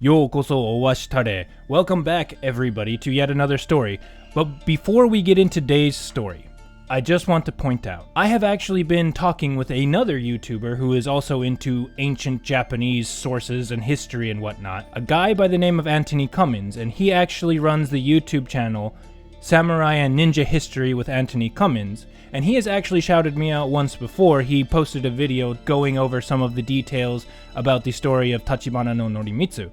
Yokoso owashitare. Welcome back, everybody, to yet another story. But before we get into today's story, I just want to point out, I have actually been talking with another YouTuber who is also into ancient Japanese sources and history and whatnot, a guy by the name of Antony Cummin, and he actually runs the YouTube channel Samurai and Ninja History with Antony Cummin, and he has actually shouted me out once before. He posted a video going over some of the details about the story of Tachibana no Norimitsu.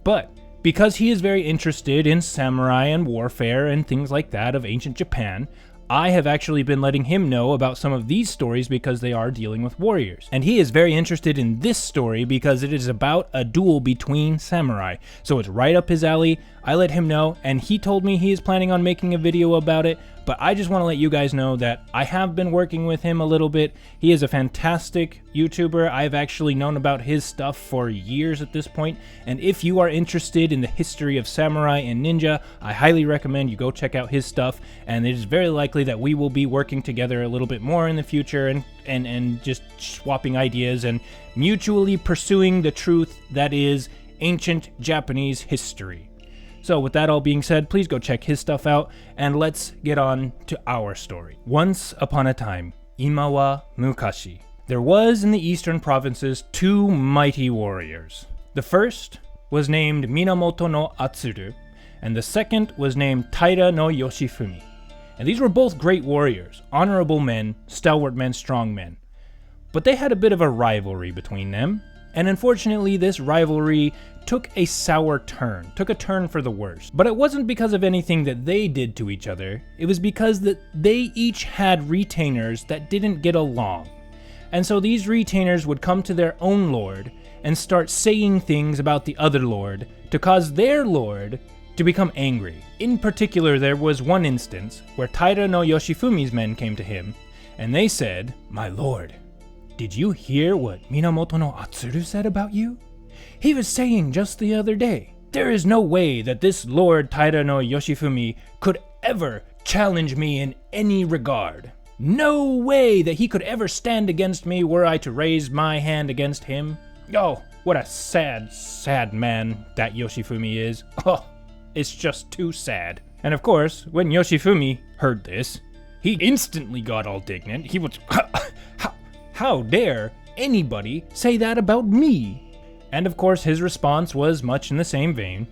But because he is very interested in samurai and warfare and things like that of ancient Japan, I have actually been letting him know about some of these stories because they are dealing with warriors. And he is very interested in this story because it is about a duel between samurai. So it's right up his alley. I let him know, and he told me he is planning on making a video about it. But I just want to let you guys know that I have been working with him a little bit. He is a fantastic YouTuber. I've actually known about his stuff for years at this point. And if you are interested in the history of samurai and ninja, I highly recommend you go check out his stuff. And it is very likely that we will be working together a little bit more in the future and just swapping ideas and mutually pursuing the truth that is ancient Japanese history. So with that all being said, please go check his stuff out, and let's get on to our story. Once upon a time, ima wa mukashi, there was in the eastern provinces two mighty warriors. The first was named Minamoto no Atsuru, and the second was named Taira no Yoshifumi. And these were both great warriors, honorable men, stalwart men, strong men. But they had a bit of a rivalry between them, and unfortunately this rivalry took a sour turn, took a turn for the worse. But it wasn't because of anything that they did to each other, it was because that they each had retainers that didn't get along. And so these retainers would come to their own lord and start saying things about the other lord to cause their lord to become angry. In particular, there was one instance where Taira no Yoshifumi's men came to him, and they said, "My lord, did you hear what Minamoto no Atsuru said about you? He was saying just the other day, there is no way that this Lord Taira no Yoshifumi could ever challenge me in any regard. No way that he could ever stand against me were I to raise my hand against him. Oh, what a sad, sad man that Yoshifumi is. Oh, it's just too sad." And of course, when Yoshifumi heard this, he instantly got all indignant. He was, how dare anybody say that about me? And of course his response was much in the same vein.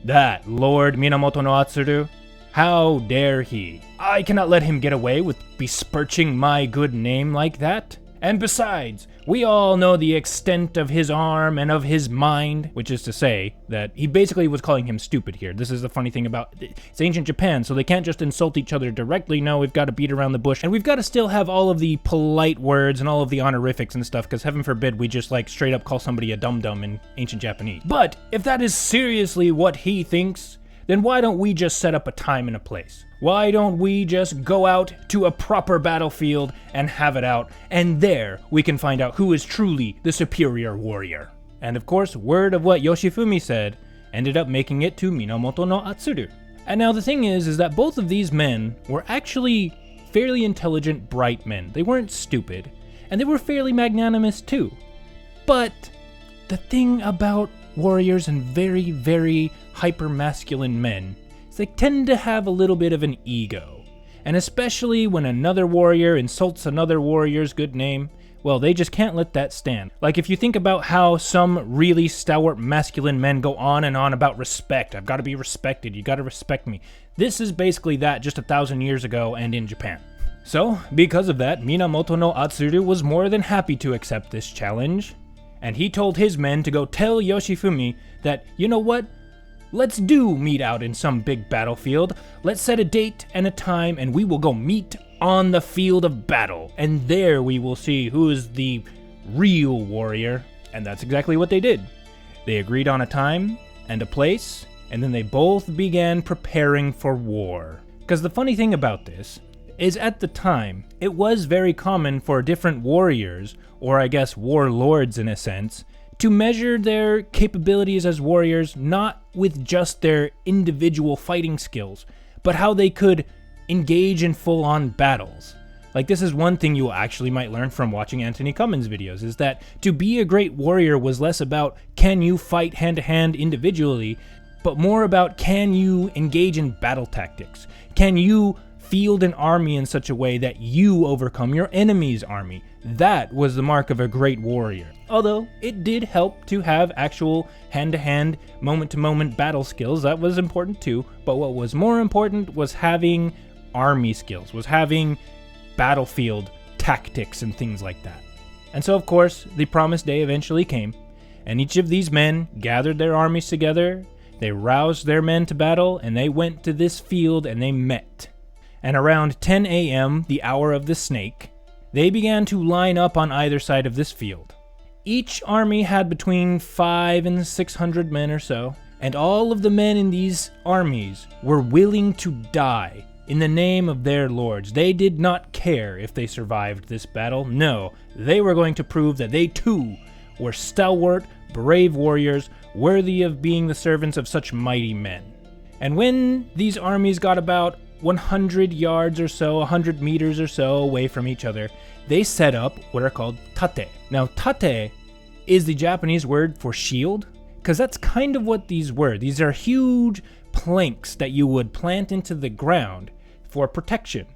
That Lord Minamoto no Atsuru? How dare he? I cannot let him get away with besmirching my good name like that. And besides, we all know the extent of his arm and of his mind, which is to say that he basically was calling him stupid here. This is the funny thing about it's ancient Japan, so they can't just insult each other directly. No, we've got to beat around the bush, and we've got to still have all of the polite words and all of the honorifics and stuff, because heaven forbid we just like straight up call somebody a dum-dum in ancient Japanese. But if that is seriously what he thinks, then why don't we just set up a time and a place? Why don't we just go out to a proper battlefield and have it out, and there we can find out who is truly the superior warrior. And of course, word of what Yoshifumi said ended up making it to Minamoto no Atsuru. And now the thing is that both of these men were actually fairly intelligent, bright men. They weren't stupid, and they were fairly magnanimous too. But the thing about warriors and very, very hyper-masculine men, they tend to have a little bit of an ego. And especially when another warrior insults another warrior's good name, well, they just can't let that stand. Like if you think about how some really stalwart masculine men go on and on about respect. I've got to be respected, you got to respect me. This is basically that just 1,000 years ago and in Japan. So, because of that, Minamoto no Atsuru was more than happy to accept this challenge. And he told his men to go tell Yoshifumi that, you know what? Let's do meet out in some big battlefield. Let's set a date and a time, and we will go meet on the field of battle. And there we will see who is the real warrior. And that's exactly what they did. They agreed on a time and a place, and then they both began preparing for war. Because the funny thing about this is at the time, it was very common for different warriors, or I guess warlords in a sense, to measure their capabilities as warriors not with just their individual fighting skills, but how they could engage in full-on battles. Like, this is one thing you actually might learn from watching Antony Cummin's videos, is that to be a great warrior was less about can you fight hand-to-hand individually, but more about can you engage in battle tactics? Can you field an army in such a way that you overcome your enemy's army? That was the mark of a great warrior. Although, it did help to have actual hand-to-hand, moment-to-moment battle skills. That was important too, but what was more important was having army skills, was having battlefield tactics and things like that. And so, of course, the promised day eventually came, and each of these men gathered their armies together, they roused their men to battle, and they went to this field and they met. And around 10 a.m., the hour of the snake, they began to line up on either side of this field. Each army had between 500 and 600 men or so, and all of the men in these armies were willing to die in the name of their lords. They did not care if they survived this battle. No, they were going to prove that they too were stalwart, brave warriors, worthy of being the servants of such mighty men. And when these armies got about 100 yards or so, 100 meters or so away from each other, they set up what are called tate. Now, tate is the Japanese word for shield, because that's kind of what these were. These are huge planks that you would plant into the ground for protection.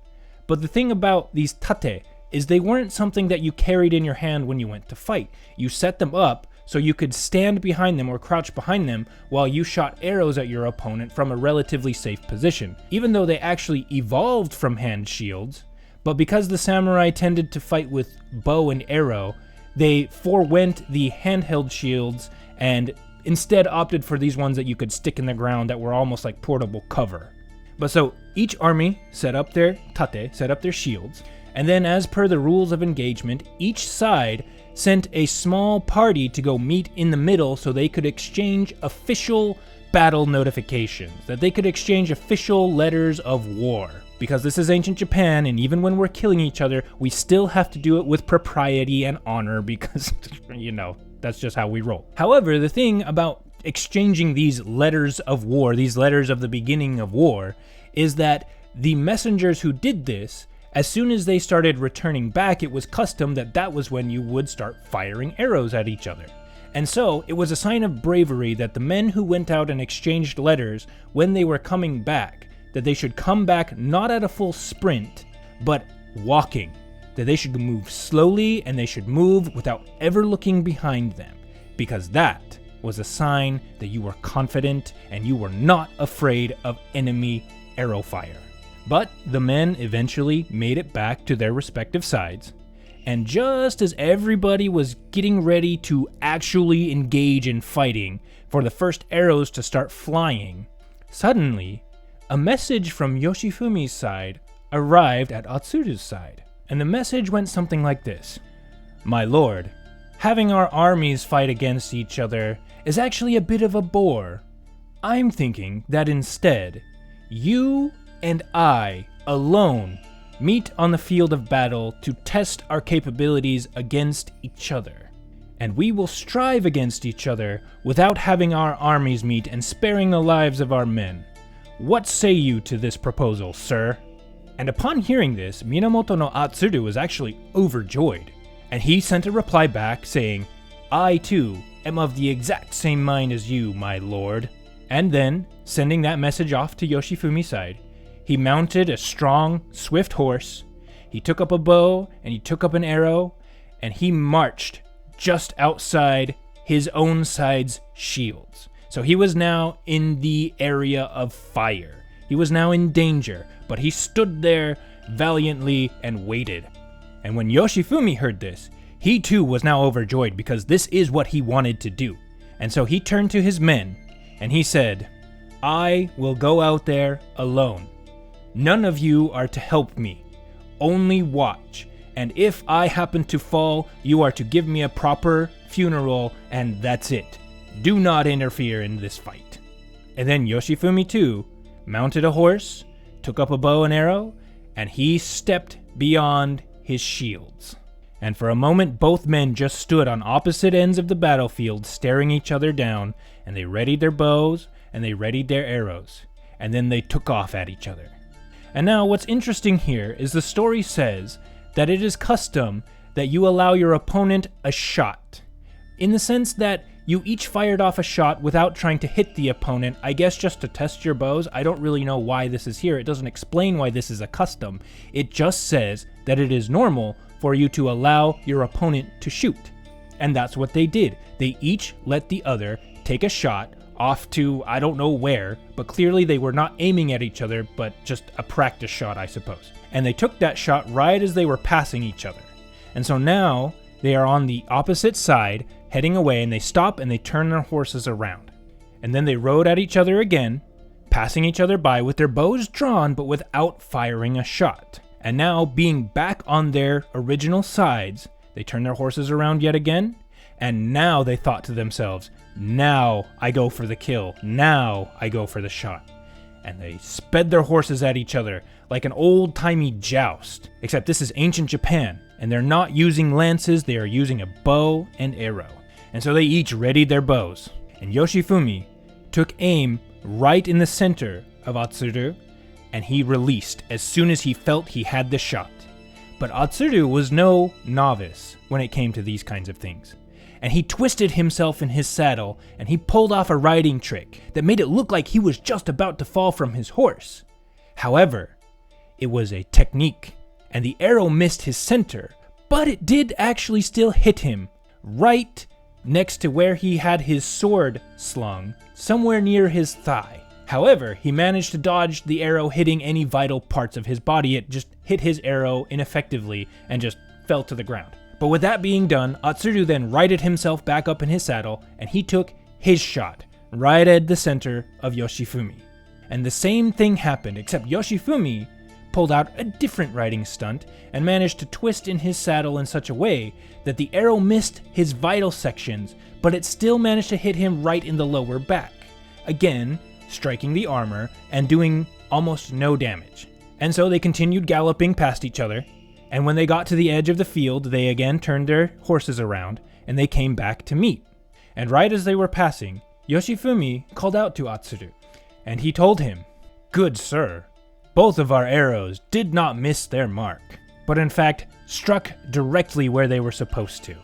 But the thing about these tate is they weren't something that you carried in your hand when you went to fight. You set them up so you could stand behind them or crouch behind them while you shot arrows at your opponent from a relatively safe position. Even though they actually evolved from hand shields, but because the samurai tended to fight with bow and arrow, they forewent the handheld shields and instead opted for these ones that you could stick in the ground that were almost like portable cover. But so each army set up their tate, set up their shields, and then as per the rules of engagement, each side sent a small party to go meet in the middle so they could exchange official battle notifications, that they could exchange official letters of war. Because this is ancient Japan, and even when we're killing each other, we still have to do it with propriety and honor because, that's just how we roll. However, the thing about exchanging these letters of war, these letters of the beginning of war, is that the messengers who did this, as soon as they started returning back, it was custom that was when you would start firing arrows at each other. And so, it was a sign of bravery that the men who went out and exchanged letters, when they were coming back, that they should come back not at a full sprint, but walking. That they should move slowly and they should move without ever looking behind them. Because that was a sign that you were confident and you were not afraid of enemy arrow fire. But the men eventually made it back to their respective sides, and just as everybody was getting ready to actually engage in fighting for the first arrows to start flying, suddenly a message from Yoshifumi's side arrived at Atsuru's side. And the message went something like this: "My lord, having our armies fight against each other is actually a bit of a bore. I'm thinking that instead, you and I, alone, meet on the field of battle to test our capabilities against each other. And we will strive against each other without having our armies meet and sparing the lives of our men. What say you to this proposal, sir?" And upon hearing this, Minamoto no Atsuru was actually overjoyed, and he sent a reply back saying, "I too am of the exact same mind as you, my lord." And then, sending that message off to Yoshifumi's side, he mounted a strong, swift horse, he took up a bow, and he took up an arrow, and he marched just outside his own side's shields. So he was now in the area of fire. He was now in danger, but he stood there valiantly and waited. And when Yoshifumi heard this, he too was now overjoyed because this is what he wanted to do. And so he turned to his men, and he said, "I will go out there alone. None of you are to help me. Only watch. And if I happen to fall, you are to give me a proper funeral, and that's it. Do not interfere in this fight." And then Yoshifumi too mounted a horse, took up a bow and arrow, and he stepped beyond his shields. And for a moment, both men just stood on opposite ends of the battlefield, staring each other down, and they readied their bows, and they readied their arrows, and then they took off at each other. And now, what's interesting here is the story says that it is custom that you allow your opponent a shot. In the sense that you each fired off a shot without trying to hit the opponent, I guess just to test your bows. I don't really know why this is here. It doesn't explain why this is a custom. It just says that it is normal for you to allow your opponent to shoot. And that's what they did. They each let the other take a shot off to I don't know where, but clearly they were not aiming at each other, but just a practice shot, I suppose. And they took that shot right as they were passing each other. And so now they are on the opposite side, heading away, and they stop and they turn their horses around. And then they rode at each other again, passing each other by with their bows drawn but without firing a shot. And now, being back on their original sides, they turn their horses around yet again, and now they thought to themselves, now I go for the kill, now I go for the shot. And they sped their horses at each other like an old-timey joust, except this is ancient Japan, and they're not using lances, they are using a bow and arrow. And so they each readied their bows, and Yoshifumi took aim right in the center of Atsuru, and he released as soon as he felt he had the shot. But Atsuru was no novice when it came to these kinds of things, and he twisted himself in his saddle, and he pulled off a riding trick that made it look like he was just about to fall from his horse. However, it was a technique, and the arrow missed his center, but it did actually still hit him, right next to where he had his sword slung, somewhere near his thigh. However, he managed to dodge the arrow hitting any vital parts of his body. It just hit his arrow ineffectively and just fell to the ground. But with that being done, Atsuru then righted himself back up in his saddle, and he took his shot right at the center of Yoshifumi. And the same thing happened, except Yoshifumi pulled out a different riding stunt and managed to twist in his saddle in such a way that the arrow missed his vital sections, but it still managed to hit him right in the lower back, again striking the armor and doing almost no damage. And so they continued galloping past each other, and when they got to the edge of the field, they again turned their horses around, and they came back to meet. And right as they were passing, Yoshifumi called out to Atsuru, and he told him, "Good sir, both of our arrows did not miss their mark, but in fact struck directly where they were supposed to.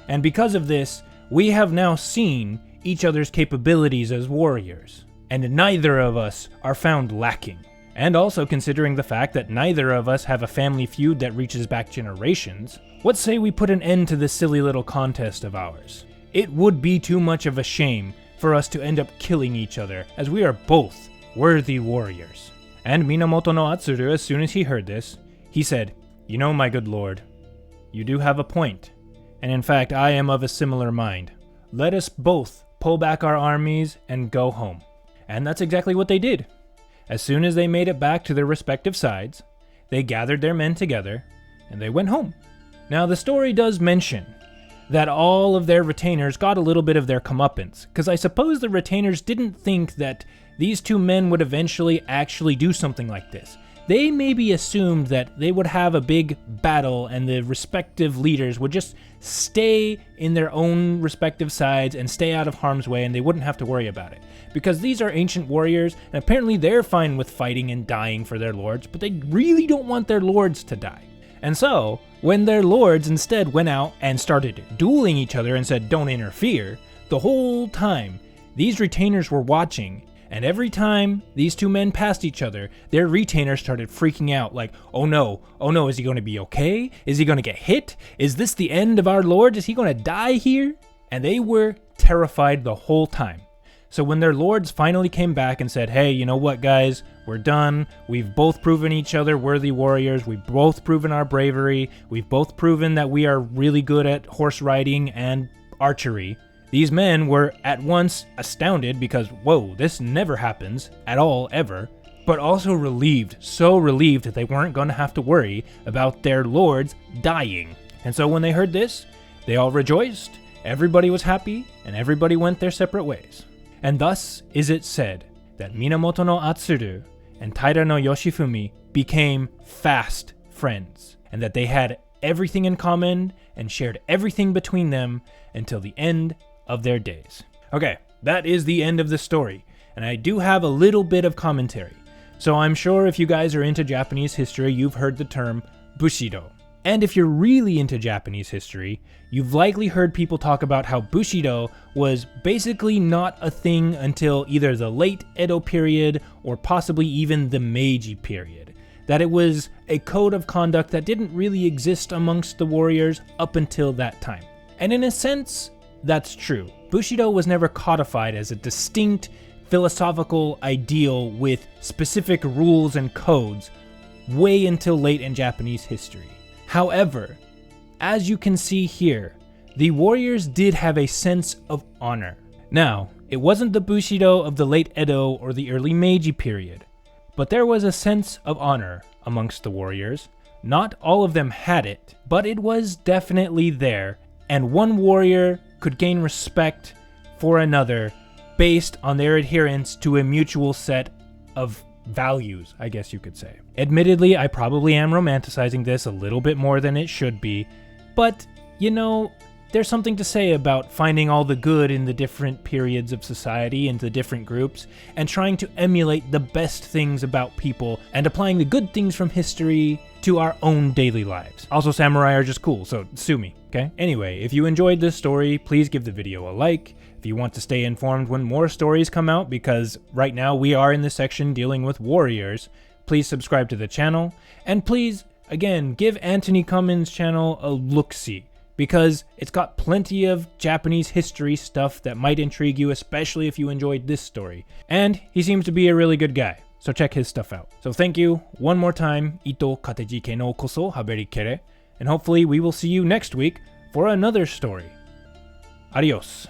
And because of this, we have now seen each other's capabilities as warriors, and neither of us are found lacking. And also considering the fact that neither of us have a family feud that reaches back generations, what say we put an end to this silly little contest of ours? It would be too much of a shame for us to end up killing each other, as we are both worthy warriors." And Minamoto no Atsuru, as soon as he heard this, he said, "You know, my good lord, you do have a point, and in fact I am of a similar mind. Let us both pull back our armies and go home." And that's exactly what they did. As soon as they made it back to their respective sides, they gathered their men together, and they went home. Now the story does mention that all of their retainers got a little bit of their comeuppance, because I suppose the retainers didn't think that these two men would eventually actually do something like this. They maybe assumed that they would have a big battle and the respective leaders would just stay in their own respective sides and stay out of harm's way, and they wouldn't have to worry about it. Because these are ancient warriors, and apparently they're fine with fighting and dying for their lords, but they really don't want their lords to die. And so, when their lords instead went out and started dueling each other and said, "Don't interfere," the whole time, these retainers were watching, and every time these two men passed each other, their retainers started freaking out like, oh no, is he going to be okay? Is he going to get hit? Is this the end of our lord? Is he going to die here? And they were terrified the whole time. So when their lords finally came back and said, "Hey, you know what, guys? We're done. We've both proven each other worthy warriors. We've both proven our bravery. We've both proven that we are really good at horse riding and archery." These men were at once astounded because, whoa, this never happens at all, ever, but also relieved, so relieved that they weren't going to have to worry about their lords dying. And so when they heard this, they all rejoiced, everybody was happy, and everybody went their separate ways. And thus is it said that Minamoto no Atsuru and Taira no Yoshifumi became fast friends, and that they had everything in common and shared everything between them until the end of their days. Okay, that is the end of the story, and I do have a little bit of commentary. So I'm sure if you guys are into Japanese history, you've heard the term Bushido. And if you're really into Japanese history, you've likely heard people talk about how Bushido was basically not a thing until either the late Edo period or possibly even the Meiji period. That it was a code of conduct that didn't really exist amongst the warriors up until that time. And in a sense, that's true. Bushido was never codified as a distinct philosophical ideal with specific rules and codes way until late in Japanese history. However, as you can see here, the warriors did have a sense of honor. Now, it wasn't the Bushido of the late Edo or the early Meiji period, but there was a sense of honor amongst the warriors. Not all of them had it, but it was definitely there, and one warrior could gain respect for another based on their adherence to a mutual set of values, I guess you could say. Admittedly, I probably am romanticizing this a little bit more than it should be, but, you know, there's something to say about finding all the good in the different periods of society and the different groups, and trying to emulate the best things about people and applying the good things from history to our own daily lives. Also, samurai are just cool, so sue me, okay? Anyway, if you enjoyed this story, please give the video a like. If you want to stay informed when more stories come out, because right now we are in the section dealing with warriors, please subscribe to the channel, and please, again, give Antony Cummin's channel a look-see, because it's got plenty of Japanese history stuff that might intrigue you, especially if you enjoyed this story. And he seems to be a really good guy, so check his stuff out. So thank you one more time, Ito katejike no koso haberi kere, and hopefully we will see you next week for another story. Adios.